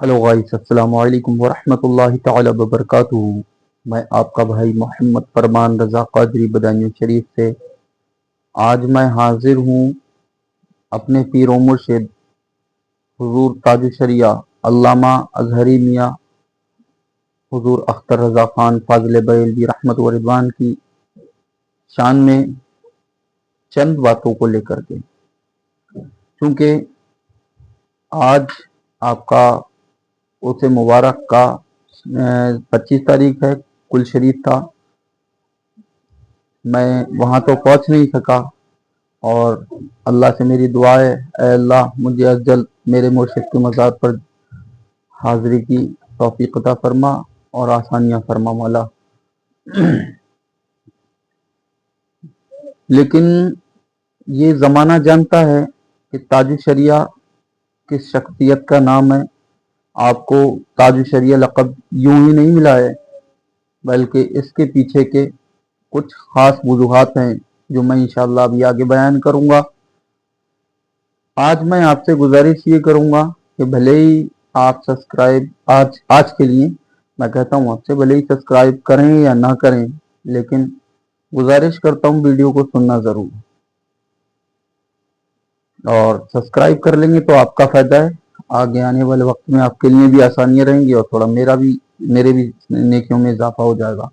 Hello guys, अस्सलाम वालेकुम वरहमतुल्लाहि ताला वबरकातुहू। मैं आपका भाई मोहम्मद फरमान रज़ा क़ादरी बदायूं शरीफ से आज मैं हाजिर हूँ अपने पीर व मुर्शिद हुजूर ताजुश शरिया अल्लामा अज़हरी मियाँ हुजूर अख्तर रज़ा ख़ान फाज़िल बरेलवी रहमत व रिज़वान की शान में चंद बातों को लेकर के, क्योंकि आज आपका उसे मुबारक का 25 तारीख है, कुल शरीफ था। मैं वहाँ तो पहुँच नहीं सका और अल्लाह से मेरी दुआ है, ऐ अल्लाह मुझे अज्जल मेरे मुर्शिद के मज़ार पर हाज़िरी की तौफ़ीक़ अता फरमा और आसानियाँ फरमा मौला। लेकिन ये ज़माना जानता है कि ताजुश शरिया किस शख्सियत का नाम है। आपको ताजुश शरिया लक़ब यूं ही नहीं मिला है, बल्कि इसके पीछे के कुछ ख़ास वजूहात हैं जो मैं इंशाअल्लाह अभी आगे बयान करूँगा। आज मैं आपसे गुजारिश ये करूँगा कि भले ही आप सब्सक्राइब आज के लिए मैं कहता हूँ आपसे, भले ही सब्सक्राइब करें या ना करें, लेकिन गुजारिश करता हूँ वीडियो को सुनना ज़रूर, और सब्सक्राइब कर लेंगे तो आपका फ़ायदा है। आगे आने वाले वक्त में आपके लिए भी आसानियाँ रहेंगी और थोड़ा मेरे भी नेकियों में इजाफा हो जाएगा।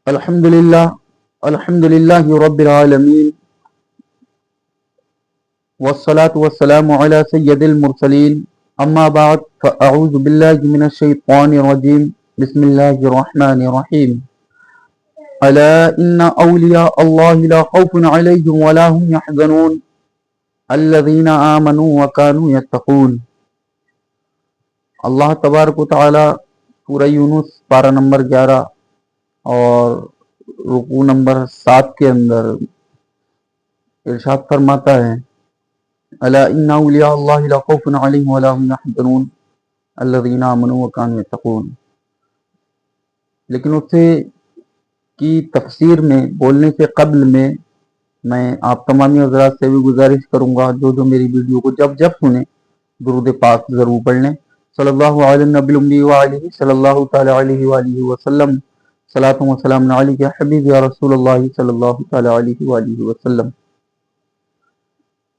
अल्हम्दुलिल्लाह रब्बिल आलमीन वस्सलातु वस्सलामु अला सय्यदिल मुरसलीन, अम्मा बाद फ़अऊज़ु बिल्लाहि मिनश शैतानिर रजीम, बिस्मिल्लाहिर रहमानिर रहीम। अला इन्ना औलिया अल्लाहि ला खौफुन अलैहिम वला हुम यहज़नून अल्लज़ीना आमनू व कानू यत्तक़ून। अल्लाह तबारक व तआला सूरह यूनुस पारा नंबर 11 और रुकू नंबर 7 के अंदर इरशाद फरमाता है, अला इन्ना औलिया अल्लाहि ला खौफुन अलैहिम वला हुम यहज़नून अल्लज़ीना आमनू व कानू यत्तक़ून। लेकिन उससे की तफसीर में बोलने से कब्ल में मैं आप तमामी हज़रात से भी गुजारिश करूँगा, जो मेरी वीडियो को जब जब सुने दुरूद पाक ज़रूर पढ़ लें। सल्लल्लाहु अलैहि नबी उम्मी व आलिहि सल्लल्लाहु तआला अलैहि व आलिहि वसल्लम, सलातु व सलाम अलैका या हबीबी या रसूलल्लाह सल्लल्लाहु तआला अलैहि व आलिहि वसल्लम।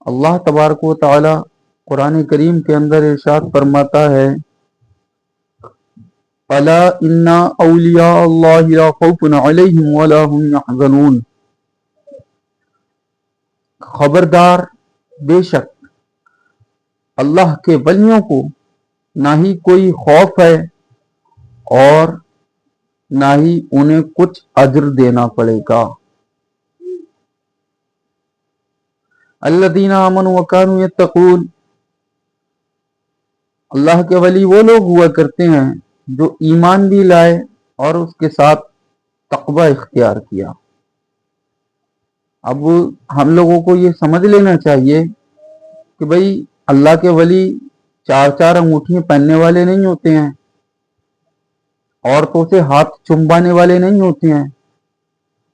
अल्लाह तबारक व तआला कुरान करीम के अंदर इरशाद फरमाता है, अला इन्ना औलिया अल्लाहि ला खौफुन अलैहिम वला हुम यहज़नून। खबरदार, बेशक अल्लाह के वलियों को ना ही कोई खौफ है और ना ही उन्हें कुछ अज्र देना पड़ेगा। अल्लज़ीना आमनू व कानू यत्तक़ून, अल्लाह के वली वो लोग हुआ करते हैं जो ईमान भी लाए और उसके साथ तक़वा इख्तियार किया। अब हम लोगों को ये समझ लेना चाहिए कि भाई अल्लाह के वली चार चार अंगूठियां पहनने वाले नहीं होते हैं, औरतों से हाथ चुम्बाने वाले नहीं होते हैं,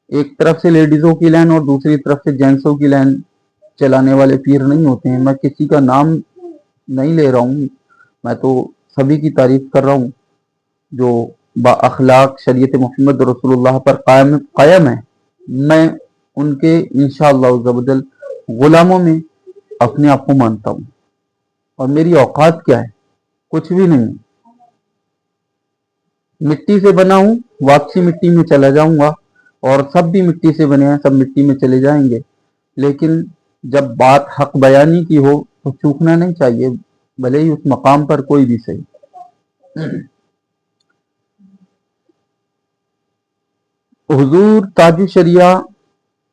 एक तरफ से लेडीजों की लाइन और दूसरी तरफ से जेंट्सों की लाइन चलाने वाले पीर नहीं होते हैं। मैं किसी का नाम नहीं ले रहा हूँ, मैं तो सभी की तारीफ कर रहा हूँ जो बाअखलाक शरीयत मोहम्मद रसूलुल्लाह पर कायम है। मैं उनके इंशाअल्लाह ज़बरदल गुलामों में अपने आप को मानता हूँ, और मेरी औकात क्या है, कुछ भी नहीं। मिट्टी से बना हूँ, वापसी मिट्टी में चला जाऊंगा, और सब भी मिट्टी से बने हैं, सब मिट्टी में चले जाएंगे। लेकिन जब बात हक बयानी की हो तो चूकना नहीं चाहिए, भले ही उस मकाम पर कोई भी सही। हुजूर ताजुश शरिया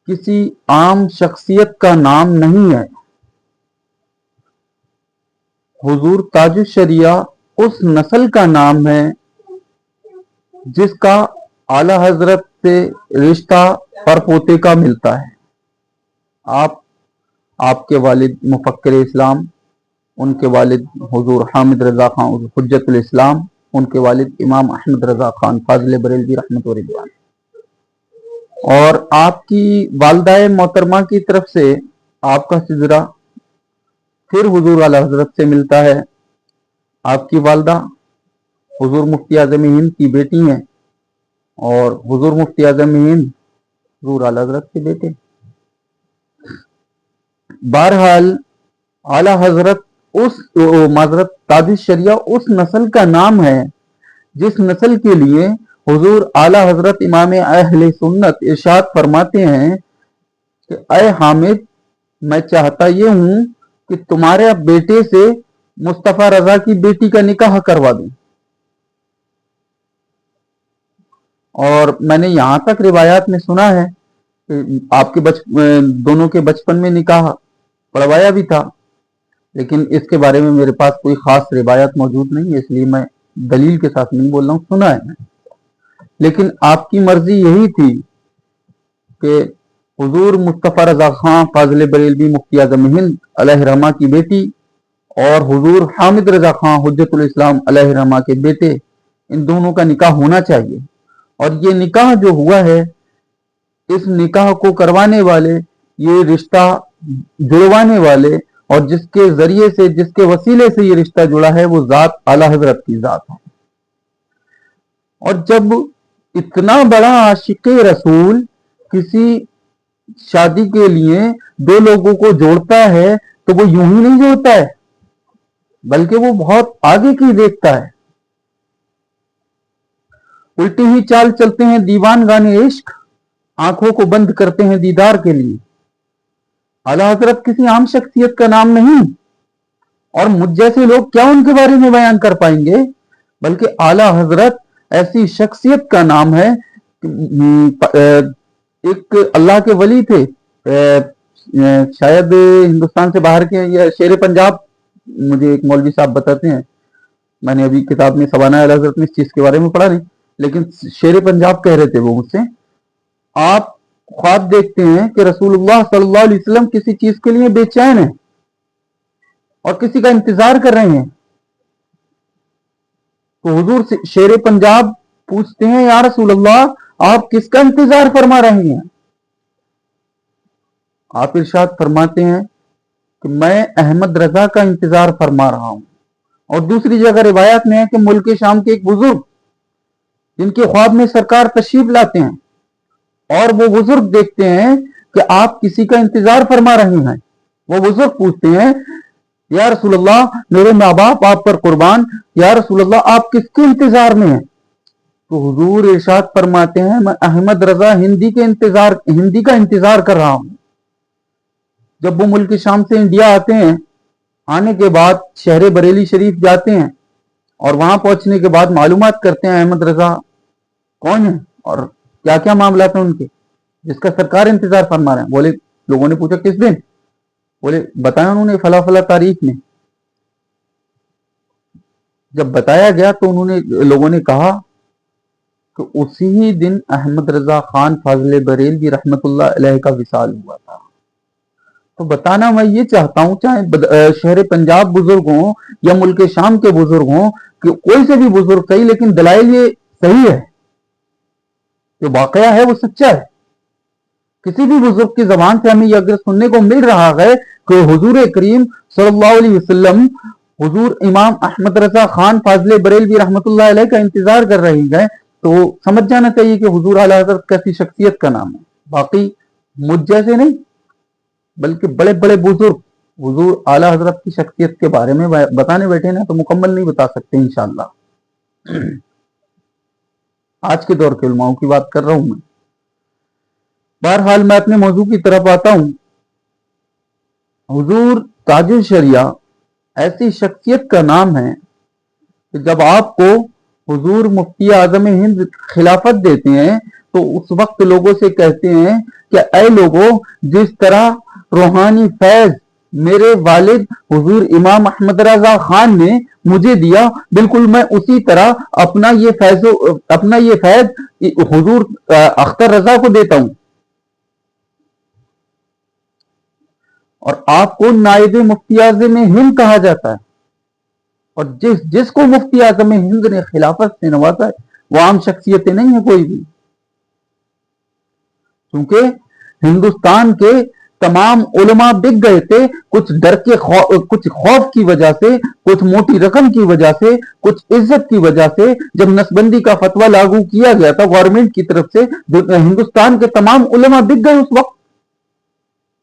किसी आम शख्सियत का नाम नहीं है। हुजूर ताजुश शरिया उस नस्ल का नाम है जिसका आला हजरत से रिश्ता परपोते का मिलता है। आपके वालिद मुफक्किर इस्लाम, उनके वालिद हुजूर हामिद रज़ा खान हुज्जतुल इस्लाम, उनके वालिद इमाम अहमद रज़ा खान फाज़िल बरेलवी रहमत व रिज़वान, और आपकी वालदाए मोहतरमा की तरफ से आपका सिजरा फिर हुजूर आला हजरत से मिलता है। आपकी वालदा हुजूर मुफ्ती आजम हिंद की बेटी हैं और हुजूर मुफ्ती आजम हिंद हुजूर आला हजरत के बेटे। बहरहाल आला हजरत माजरत ताजुश शरिया उस नस्ल का नाम है जिस नस्ल के लिए हुजूर आला हजरत इमाम अहले सुन्नत इरशाद फरमाते हैं कि अय हामिद, मैं चाहता ये हूं कि तुम्हारे बेटे से मुस्तफा रजा की बेटी का निकाह करवा दूं। और मैंने यहां तक रिवायात में सुना है कि आपके दोनों के बचपन में निकाह पढ़वाया भी था, लेकिन इसके बारे में मेरे पास कोई खास रिवायत मौजूद नहीं है, इसलिए मैं दलील के साथ नहीं बोल रहा हूं, सुना है। लेकिन आपकी मर्जी यही थी कि हुजूर मुस्तफा रजा खां फाजिल बरेलवी मुफ्ती आजम हिंद अलैहि रहमा की बेटी और हुजूर हामिद रजा खां हुज्जतुल इस्लाम अलैहि रहमा के बेटे, इन दोनों का निकाह होना चाहिए। और ये निकाह जो हुआ है, इस निकाह को करवाने वाले, ये रिश्ता जुड़वाने वाले और जिसके जरिए से, जिसके वसीले से ये रिश्ता जुड़ा है, वो जात आला हजरत की जात है। और जब इतना बड़ा आशिक रसूल किसी शादी के लिए दो लोगों को जोड़ता है तो वो यूं ही नहीं जोड़ता है, बल्कि वो बहुत आगे की देखता है। उल्टी ही चाल चलते हैं दीवान गाने इश्क, आंखों को बंद करते हैं दीदार के लिए। आला हजरत किसी आम शख्सियत का नाम नहीं, और मुझ जैसे लोग क्या उनके बारे में बयान कर पाएंगे, बल्कि आला हजरत ऐसी शख्सियत का नाम है। एक अल्लाह के वली थे, शायद हिंदुस्तान से बाहर के, या शेर पंजाब, मुझे एक मौलवी साहब बताते हैं, मैंने अभी किताब में सवाना आला हजरत में इस चीज के बारे में पढ़ा नहीं, लेकिन शेर पंजाब कह रहे थे वो मुझसे, आप ख्वाब देखते हैं कि रसूलुल्लाह सल्लल्लाहु अलैहि वसल्लम किसी चीज के लिए बेचैन है और किसी का इंतजार कर रहे हैं, तो हुजूर से शेर पंजाब पूछते हैं, या रसूलुल्लाह, आप किसका इंतजार फरमा रहे हैं? आप इरशाद फरमाते हैं कि मैं अहमद रजा का इंतजार फरमा रहा हूं। और दूसरी जगह रिवायत में है कि मुल्क शाम के एक बुजुर्ग, जिनके ख्वाब में सरकार तशरीफ लाते हैं, और वो बुजुर्ग देखते हैं कि आप किसी का इंतजार फरमा रहे हैं। वो बुजुर्ग पूछते हैं, या रसूलुल्लाह, मेरे माँ बाप आप पर कुर्बान, या रसूलुल्लाह, आप किसके इंतजार में हैं? तो हुजूर इरशाद फरमाते हैं, मैं अहमद रजा हिंदी का इंतजार कर रहा हूं। जब वो मुल्क शाम से इंडिया आते हैं, आने के बाद शहर बरेली शरीफ जाते हैं और वहां पहुंचने के बाद मालूमात करते हैं अहमद रजा कौन है और क्या क्या मामला है उनके, जिसका सरकार इंतजार फरमा रहे हैं। बोले, लोगों ने पूछा किस दिन? बोले, बताया उन्होंने फला फला तारीख में। जब बताया गया तो लोगों ने कहा कि उसी दिन अहमद रजा खान फाजिल बरेलवी रहमतुल्लाह अलैह का विसाल हुआ था। तो बताना मैं ये चाहता हूं, चाहे शहर पंजाब बुजुर्ग हों या मुल्क शाम के बुजुर्ग हों, कि कोई से भी बुजुर्ग सही, लेकिन दलाइल ये सही है, जो वाकया है वो सच्चा है। किसी भी बुजुर्ग की जबान से हमें ये अगर सुनने को मिल रहा है कि हुजूर करीम सल्लल्लाहु अलैहि वसल्लम हुजूर इमाम अहमद रजा खान फाजिल बरेलवी रहमतुल्लाह अलैह का इंतजार कर रहे हैं, तो समझ जाना चाहिए कि हुजूर आला हज़रत कैसी शख्सियत का नाम है। बाकी मुझ जैसे नहीं, बल्कि बड़े बड़े बुजुर्ग हुजूर आला हज़रत की शख्सियत के बारे में बताने बैठे ना, तो मुकम्मल नहीं बता सकते इंशाअल्लाह। आज के दौर के उलमाओं की बात कर रहा हूं मैं। बहरहाल मैं अपने मौजू की तरफ आता हूं। हुजूर ताजुल शरिया ऐसी शख्सियत का नाम है कि जब आपको हुजूर मुफ्ती आजम हिंद खिलाफत देते हैं, तो उस वक्त लोगों से कहते हैं कि ऐ लोगों, जिस तरह रूहानी फैज मेरे वालिद हुजूर इमाम अहमद रजा खान ने मुझे दिया, बिल्कुल मैं उसी तरह अपना ये फैज हुजूर अख्तर रजा को देता हूं। और आपको नायब मुफ्ती आज़म हिंद कहा जाता है, और जिसको मुफ्ती आज़म हिंद ने खिलाफत से नवाजा है, वो आम शख्सियतें नहीं है कोई भी। क्योंकि हिंदुस्तान के तमाम उलमा बिक गए थे, कुछ डर के कुछ खौफ की वजह से, कुछ मोटी रकम की वजह से, कुछ इज्जत की वजह से। जब नसबंदी का फतवा लागू किया गया था गवर्नमेंट की तरफ से, हिंदुस्तान के तमाम उलमा बिक गए उस वक्त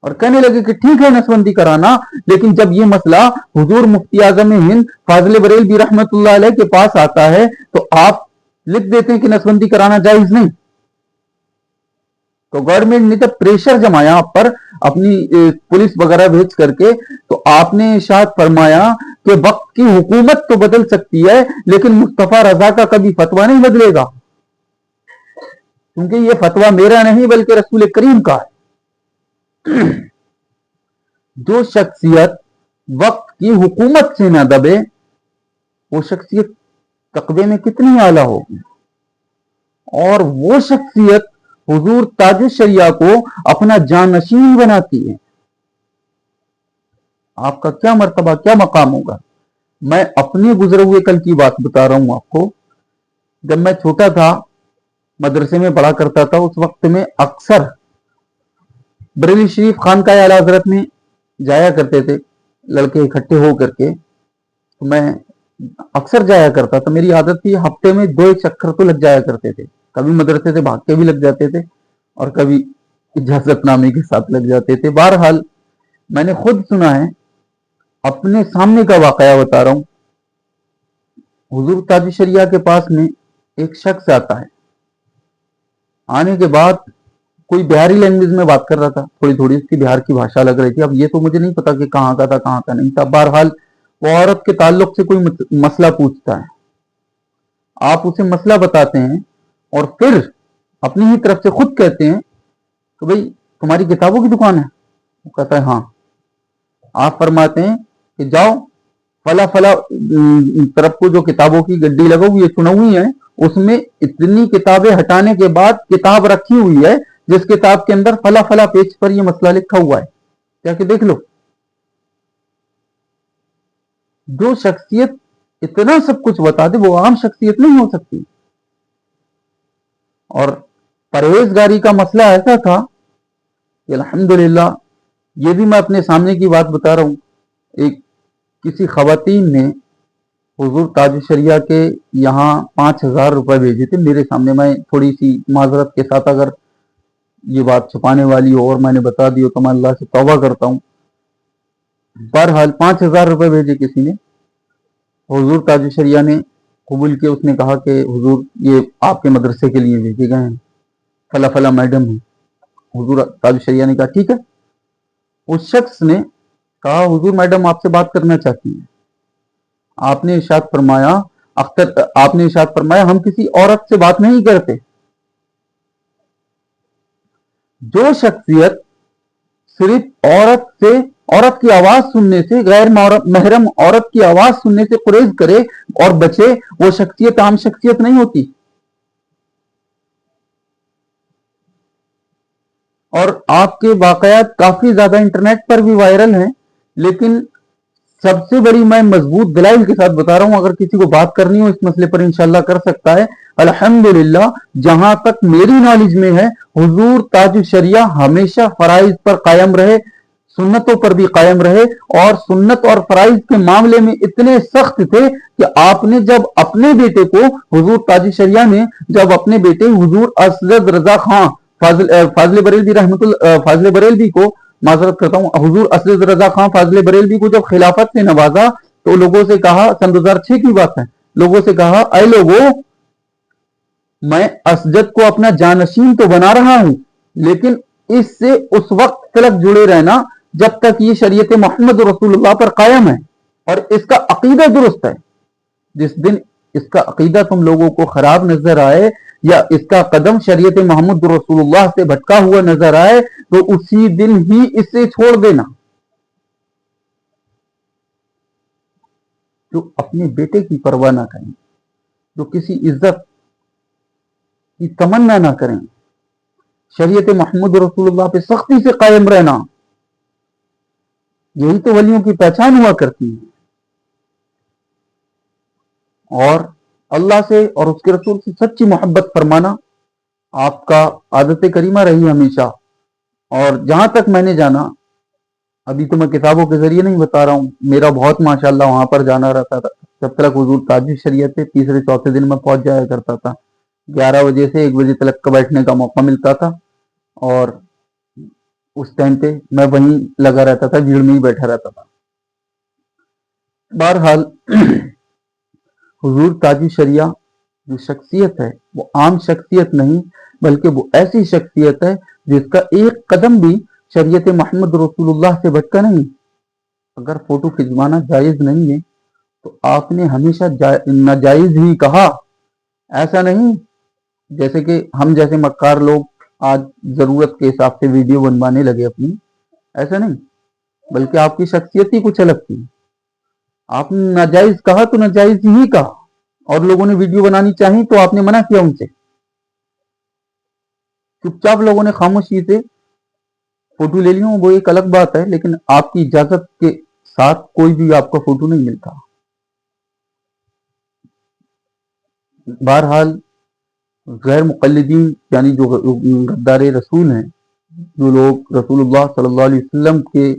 और कहने लगे कि ठीक है नसबंदी कराना। लेकिन जब ये मसला हुजूर मुफ्ती आजम हिंद फाजिल बरेलवी रहमतुल्लाह अलैह के पास आता है तो आप लिख देते हैं कि नसबंदी कराना जायज नहीं। तो गवर्नमेंट ने जब प्रेशर जमाया आप पर अपनी पुलिस वगैरह भेज करके, तो आपने इरशाद फरमाया कि वक्त की हुकूमत तो बदल सकती है लेकिन मुस्तफा रजा का कभी फतवा नहीं बदलेगा, क्योंकि ये फतवा मेरा नहीं बल्कि रसूल करीम का है। जो शख्सियत वक्त की हुकूमत से ना दबे वो शख्सियत तकबे में कितनी आला होगी, और वो शख्सियत हुजूर ताज शरिया को अपना जानशीन बनाती है। आपका क्या मर्तबा, क्या मकाम होगा। मैं अपने गुजरे हुए कल की बात बता रहा हूं आपको। जब मैं छोटा था, मदरसे में पढ़ा करता था, उस वक्त में अक्सर बरेली शरीफ खानकाह आला हजरत में जाया करते थे लड़के इकट्ठे हो करके। तो मैं अक्सर जाया करता था, मेरी आदत थी हफ्ते में 2-1 चक्कर तो लग जाया करते थे। कभी मदरसे से भाग के भी लग जाते थे और कभी इजाजतनामे के साथ लग जाते थे। बहरहाल मैंने खुद सुना है, अपने सामने का वाकया बता रहा हूं। हुजूर ताज शरिया के पास में एक शख्स आता है। आने के बाद कोई बिहारी लैंग्वेज में बात कर रहा था, थोड़ी थोड़ी उसकी बिहार की भाषा लग रही थी। अब ये तो मुझे नहीं पता कि कहाँ का था कहाँ का नहीं था। बहरहाल वो औरत के ताल्लुक से कोई मसला पूछता है, आप उसे मसला बताते हैं और फिर अपनी ही तरफ से खुद कहते हैं कि भाई तुम्हारी किताबों की दुकान है। वो कहता है हाँ। आप फरमाते हैं कि जाओ फला फला तरफ को जो किताबों की गड्डी लगा हुई है, चुनावी है, उसमें इतनी किताबें हटाने के बाद किताब रखी हुई है जिस किताब के अंदर फला फला पेज पर यह मसला लिखा हुआ है, जाके देख लो। जो शख्सियत इतना सब कुछ बता दे वो आम शख्सियत नहीं हो सकती। और परहेजगारी का मसला ऐसा था कि अल्हम्दुलिल्लाह, ये भी मैं अपने सामने की बात बता रहा हूं। एक किसी खवातीन ने हुजूर ताज शरिया के यहाँ 5,000 रुपए भेजे थे मेरे सामने। मैं थोड़ी सी माजरत के साथ अगर ये बात छुपाने वाली हो और मैंने बता दी हो तो मैं अल्लाह से तौबा करता हूँ। बहरहाल 5,000 रुपए भेजे किसी ने, हुजूर ताज शरिया ने कबूल किया। उसने कहा कि हुजूर ये आपके मदरसे के लिए भेजे गए हैं, फला फला मैडम है। हुजूर ताज शरिया ने कहा ठीक है। उस शख्स ने कहा हुजूर मैडम आपसे बात करना चाहती है। आपने इरशाद फरमाया, अख्तर आपने इरशाद फरमाया हम किसी औरत से बात नहीं करते। जो शख्सियत सिर्फ औरत की आवाज सुनने से, गैर महरम औरत की आवाज सुनने से गुरेज करे और बचे, वो शख्सियत आम शख्सियत नहीं होती। और आपके वाकयात काफी ज्यादा इंटरनेट पर भी वायरल हैं, लेकिन सबसे बड़ी मैं मजबूत दलाइल के साथ बता रहा हूं। अगर किसी को बात करनी हो इस मसले पर इंशाल्लाह कर सकता है। अल्हम्दुलिल्लाह, जहां तक मेरी नॉलेज में है, हुजूर ताज शरिया हमेशा फराइज पर कायम रहे, सुन्नतों पर भी कायम रहे, और सुन्नत और फराइज के मामले में इतने सख्त थे कि आपने जब अपने बेटे को, हुजूर ताज शरिया ने जब अपने बेटे हुजूर असद रजा खां फाजिल बरेलवी फाजिल बरेलवी को, माजरत करता हूं, हुजूर असद रजा खां फाजिल बरेलवी को जब खिलाफत से नवाजा तो लोगों से कहा, सन 2006 की बात है, लोगों से कहा ऐ लोगों, मैं असजद को अपना जानशीन तो बना रहा हूं, लेकिन इससे उस वक्त तक जुड़े रहना जब तक ये शरीयत मोहम्मद रसूलुल्लाह पर कायम है और इसका अकीदा दुरुस्त है। जिस दिन इसका अकीदा तुम लोगों को खराब नजर आए या इसका कदम शरीयत मोहम्मद रसूलुल्लाह से भटका हुआ नजर आए तो उसी दिन ही इसे छोड़ देना। जो अपने बेटे की परवाह ना करें, जो किसी इज्जत की तमन्ना ना करें, शरीयत मोहम्मद रसूलुल्लाह पे सख्ती से कायम रहना, यही तो वलियों की पहचान हुआ करती है। और अल्लाह से और उसके रसूल से सच्ची मोहब्बत फरमाना आपका आदत करीमा रही हमेशा। اور جہاں تک میں نے جانا، ابھی تو میں کتابوں کے ذریعے نہیں بتا رہا ہوں، میرا بہت ماشاءاللہ وہاں پر جانا رہتا تھا، جب تک حضور تاج شریعت تھے تیسرے چوتھے دن میں پہنچ جایا کرتا تھا، 11 بجے سے 1 بجے تک کا بیٹھنے کا موقع ملتا تھا، اور اس ٹائم پہ میں وہیں لگا رہتا تھا، بھیڑ میں ہی بیٹھا رہتا تھا۔ بہرحال حضور تاج شریعہ جو شخصیت ہے وہ عام شخصیت نہیں، بلکہ وہ ایسی شخصیت ہے جس کا ایک قدم بھی شریعت محمد رسول اللہ سے بھٹکا نہیں۔ اگر فوٹو کھنچوانا جائز نہیں ہے تو آپ نے ہمیشہ ناجائز ہی کہا، ایسا نہیں جیسے کہ ہم جیسے مکار لوگ آج ضرورت کے حساب سے ویڈیو بنوانے لگے اپنی، ایسا نہیں، بلکہ آپ کی شخصیت ہی کچھ الگ تھی۔ آپ نے ناجائز کہا تو ناجائز ہی کہا، اور لوگوں نے ویڈیو بنانی چاہی تو آپ نے منع کیا ان سے، چپ چاپ لوگوں نے خاموشی سے فوٹو لے لیا، وہ ایک الگ بات ہے، لیکن آپ کی اجازت کے ساتھ کوئی بھی آپ کا فوٹو نہیں ملتا۔ بہرحال غیر مقلدین یعنی جو غدار رسول ہیں، جو لوگ رسول اللہ صلی اللہ علیہ وسلم کے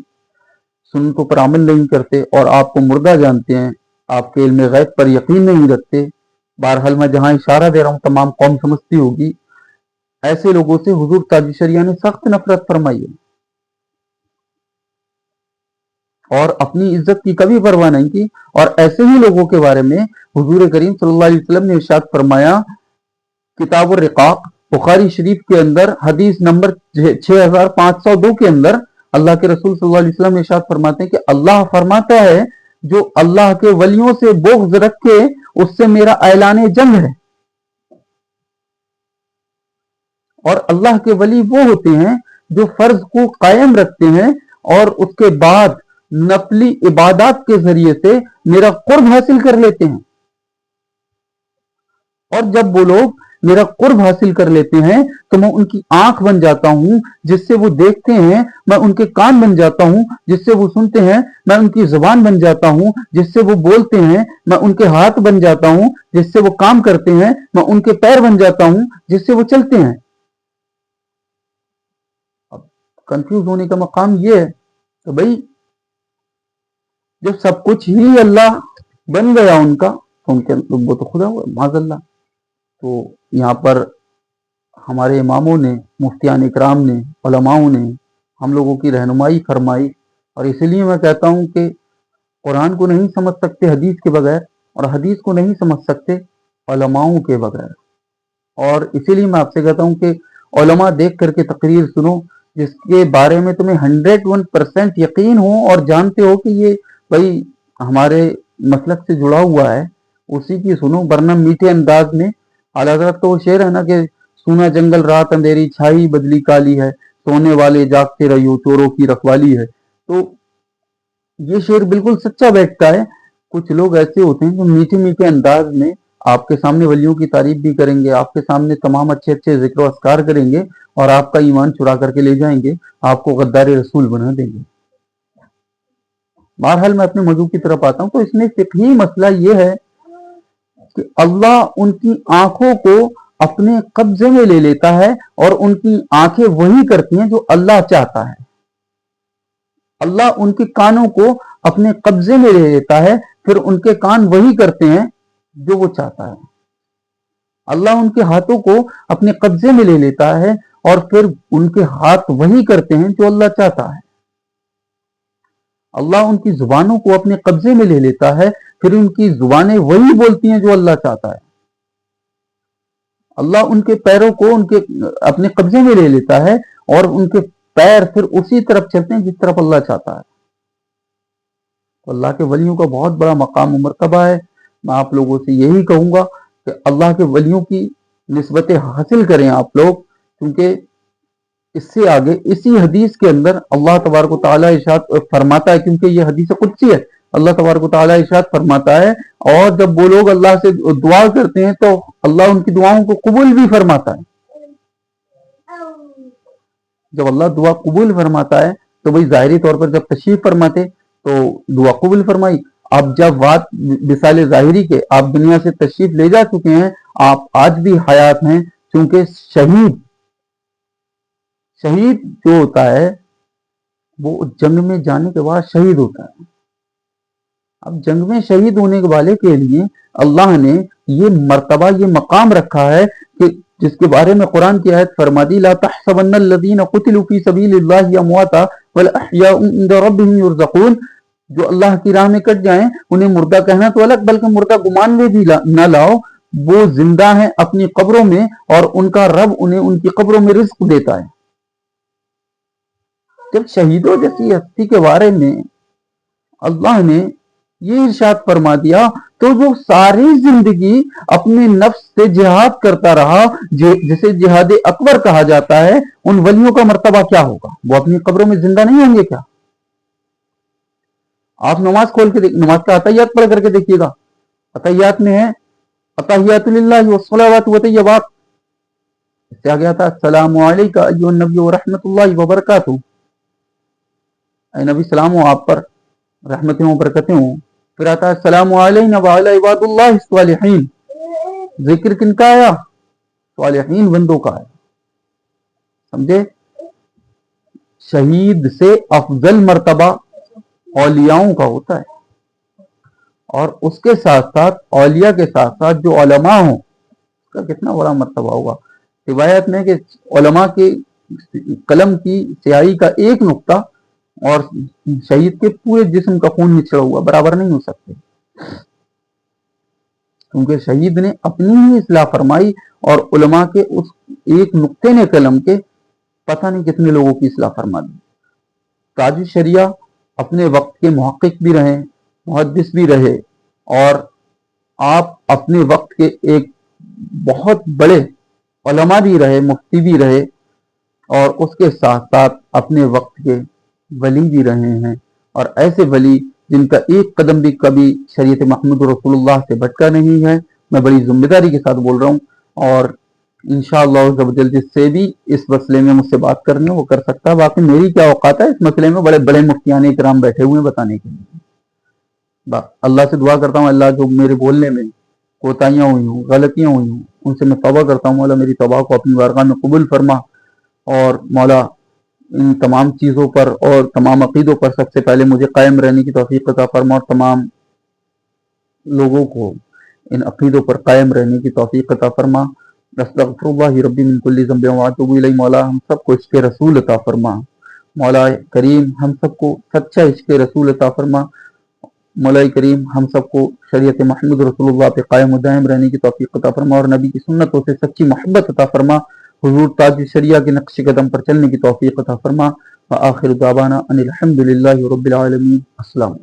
سنتوں پر عمل نہیں کرتے اور آپ کو مردہ جانتے ہیں، آپ کے علم غیب پر یقین نہیں رکھتے، بہرحال میں جہاں اشارہ دے رہا ہوں تمام قوم سمجھتی ہوگی، ایسے لوگوں سے حضور تاج شریعہ نے سخت نفرت فرمائی ہے، اور اپنی عزت کی کبھی پرواہ نہیں کی۔ اور ایسے ہی لوگوں کے بارے میں حضور کریم صلی اللہ علیہ وسلم نے ارشاد فرمایا، کتاب الرقاق بخاری شریف کے اندر حدیث نمبر 6502 کے اندر اللہ کے رسول صلی اللہ علیہ وسلم ارشاد فرماتے ہیں کہ اللہ فرماتا ہے جو اللہ کے ولیوں سے بغض رکھے اس سے میرا اعلان جنگ ہے۔ اور اللہ کے ولی وہ ہوتے ہیں جو فرض کو قائم رکھتے ہیں اور اس کے بعد نفلی عبادات کے ذریعے سے میرا قرب حاصل کر لیتے ہیں۔ اور جب وہ لوگ میرا قرب حاصل کر لیتے ہیں تو میں ان کی آنکھ بن جاتا ہوں جس سے وہ دیکھتے ہیں، میں ان کے کان بن جاتا ہوں جس سے وہ سنتے ہیں، میں ان کی زبان بن جاتا ہوں جس سے وہ بولتے ہیں، میں ان کے ہاتھ بن جاتا ہوں جس سے وہ کام کرتے ہیں، میں ان کے پیر بن جاتا ہوں جس سے وہ چلتے ہیں۔ اب کنفیوز ہونے کا مقام یہ ہے کہ بھائی جب سب کچھ ہی اللہ بن گیا ان کا تو ان کے وہ تو خدا ہوا معاذ اللہ۔ تو یہاں پر ہمارے اماموں نے، مفتیان اکرام نے، علماؤں نے ہم لوگوں کی رہنمائی فرمائی، اور اسی لیے میں کہتا ہوں کہ قرآن کو نہیں سمجھ سکتے حدیث کے بغیر، اور حدیث کو نہیں سمجھ سکتے علماؤں کے بغیر۔ اور اسی لیے میں آپ سے کہتا ہوں کہ علماء دیکھ کر کے تقریر سنو جس کے بارے میں تمہیں 101% یقین ہو اور جانتے ہو کہ یہ بھائی ہمارے مسلک سے جڑا ہوا ہے، اسی کی سنو، ورنہ میٹھے انداز میں اعلیٰ حضرت تو وہ شعر ہے نا کہ سونا جنگل رات اندھیری چھائی بدلی کالی ہے، سونے والے جاگتے رہیو چوروں کی رکھوالی ہے، تو یہ شعر بالکل سچا بیٹھتا ہے۔ کچھ لوگ ایسے ہوتے ہیں جو میٹھے میٹھے انداز میں آپ کے سامنے ولیوں کی تعریف بھی کریں گے، آپ کے سامنے تمام اچھے اچھے ذکر و اذکار کریں گے، اور آپ کا ایمان چرا کر کے لے جائیں گے، آپ کو غدار رسول بنا دیں گے۔ بہرحال میں اپنے موضوع کی طرف آتا ہوں، تو اس میں فقہی مسئلہ یہ ہے کہ اللہ ان کی آنکھوں کو اپنے قبضے میں لے لیتا ہے، اور ان کی آنکھیں وہی کرتی ہیں جو اللہ چاہتا ہے۔ اللہ ان کے کانوں کو اپنے قبضے میں لے لیتا ہے، پھر ان کے کان وہی کرتے ہیں جو وہ چاہتا ہے۔ اللہ ان کے ہاتھوں کو اپنے قبضے میں لے لیتا ہے، اور پھر ان کے ہاتھ وہی کرتے ہیں جو اللہ چاہتا ہے۔ اللہ ان کی زبانوں کو اپنے قبضے میں لے لیتا ہے، پھر ان کی زبانیں وہی بولتی ہیں جو اللہ چاہتا ہے۔ اللہ ان کے پیروں کو اپنے قبضے میں لے لیتا ہے، اور ان کے پیر پھر اسی طرف چلتے ہیں جس طرف اللہ چاہتا ہے۔ اللہ کے ولیوں کا بہت بڑا مقام و مرتبہ ہے۔ میں آپ لوگوں سے یہی کہوں گا کہ اللہ کے ولیوں کی نسبتیں حاصل کریں آپ لوگ، کیونکہ اس سے آگے اسی حدیث کے اندر اللہ تبارک و تعالیٰ ارشاد فرماتا ہے، کیونکہ یہ حدیث قدسی ہے، اللہ تبارک و تعالیٰ ارشاد فرماتا ہے، اور جب وہ لوگ اللہ سے دعا کرتے ہیں تو اللہ ان کی دعاؤں کو قبول بھی فرماتا ہے۔ جب اللہ دعا قبول فرماتا ہے تو بھائی ظاہری طور پر جب تشریف فرماتے تو دعا قبول فرمائی، اب جب بات مثال ظاہری کے آپ دنیا سے تشریف لے جا چکے ہیں، آپ آج بھی حیات ہیں، چونکہ शहीद जो होता है वो जंग में जाने के बाद शहीद होता है। अब जंग में शहीद होने वाले के लिए अल्लाह ने ये मर्तबा, ये मकाम रखा है कि जिसके बारे में कुरान की आयत फरमा दी, ला तहसबन्नल्लज़ीना कुतिलू फी सबीलिल्लाहि अमवाता बल अहयाउ इंदा रब्बिहिम युरज़क़ून। जो अल्लाह की राह में कट जाएं उन्हें मुर्दा कहना तो अलग, बल्कि मुर्दा गुमान में भी न लाओ, वो जिंदा हैं अपनी कब्रों में और उनका रब उन्हें उनकी कब्रों में रिज्क देता है। जब शहीदों जैसी हस्ती के बारे में अल्लाह ने ये इरशाद फरमा दिया, तो जो सारी जिंदगी अपने नफ्स से जिहाद करता रहा, जिसे जिहाद अकबर कहा जाता है, उन वलियों का मर्तबा क्या होगा? वो अपनी कब्रों में जिंदा नहीं होंगे क्या? आप नमाज खोल के नमाज का अतहियात पढ़ करके देखिएगा। अतहियात में है अतहियातुलिल्लाहि वस्सलावातु वतय्यबात, इससे आ गया था अस्सलामु अलैका अय्युहन नबी व रहमतुल्लाहि व बरकातुहू, ऐ नबी सलाम हो आप पर, रहमतें हो बरकतें हो। फिर आता है अस्सलामु अलैना व अला इबादिल्लाहि स्वालिहीन, जिक्र किनका आया? स्वालिहीन बंदों का आया। समझे? शहीद से अफजल मर्तबा औलियाओं का होता है, और उसके साथ साथ औलिया के साथ साथ जो उलमा हो, उसका कितना बड़ा मर्तबा होगा। रिवायत में कि उलमा के कलम की स्याही का एक नुक्ता और शहीद के पूरे जिस्म का खून निचड़ा हुआ बराबर नहीं हो सकते, क्योंकि शहीद ने अपनी ही इस्लाह फरमाई और उलमा के उस एक नुक्ते ने कलम के पता नहीं कितने लोगों की इस्लाह फरमा दी। काजी शरिया अपने वक्त के मुहक्किक भी रहे, मुहद्दिस भी रहे, और आप अपने वक्त के एक बहुत बड़े उलमा भी रहे, मुफ्ती भी रहे, और उसके साथ साथ अपने वक्त के वली भी रहे हैं। और ऐसे वली जिनका एक कदम भी कभी शरीयत महमूद रसूलुल्लाह से भटका नहीं है, मैं बड़ी जिम्मेदारी के साथ बोल रहा हूँ। और इंशाअल्लाह जल्द जिससे भी इस मसले में मुझसे बात करनी हो वो कर सकता है। बाकी मेरी क्या औकात है इस मसले में, बड़े बड़े मुफ्तियान इकराम बैठे हुए हैं बताने के लिए। अल्लाह से दुआ करता हूँ, अल्लाह जो मेरे बोलने में कोताहियाँ हुई हूँ, गलतियाँ हुई हूँ, उनसे मैं तौबा करता हूँ। मौला मेरी तौबा को अपनी बारगाह में कबूल फरमा, और मौला इन तमाम चीज़ों पर और तमाम अकीदों पर सबसे पहले मुझे कायम रहने की तौफीक अता फरमा, और तमाम लोगों को इन अकीदों पर कायम रहने की तौफीक अता फरमा। अस्तगफिरुल्लाह रब्बी मिन कुल्ली ज़ंबिन व अतूबु इलैहि। मौला हम सबको इश्क़ रसूल अता फरमा, मौला करीम हम सबको सच्चा इश्क़ रसूल अता फरमा। मौला करीम हम सबको शरीयत महमूद रसूलुल्लाह पे कायम व दायम रहने की तौफीक अता फरमा, और नबी की सुन्नतों से सच्ची मोहब्बत अता फरमा। हुजूर ताज शरिया के नक्श कदम पर चलने की तौफीक अता फरमा। व आखिर दावाना अनिल हम्दुलिल्लाहि रब्बिल आलमीन। अस्सलाम।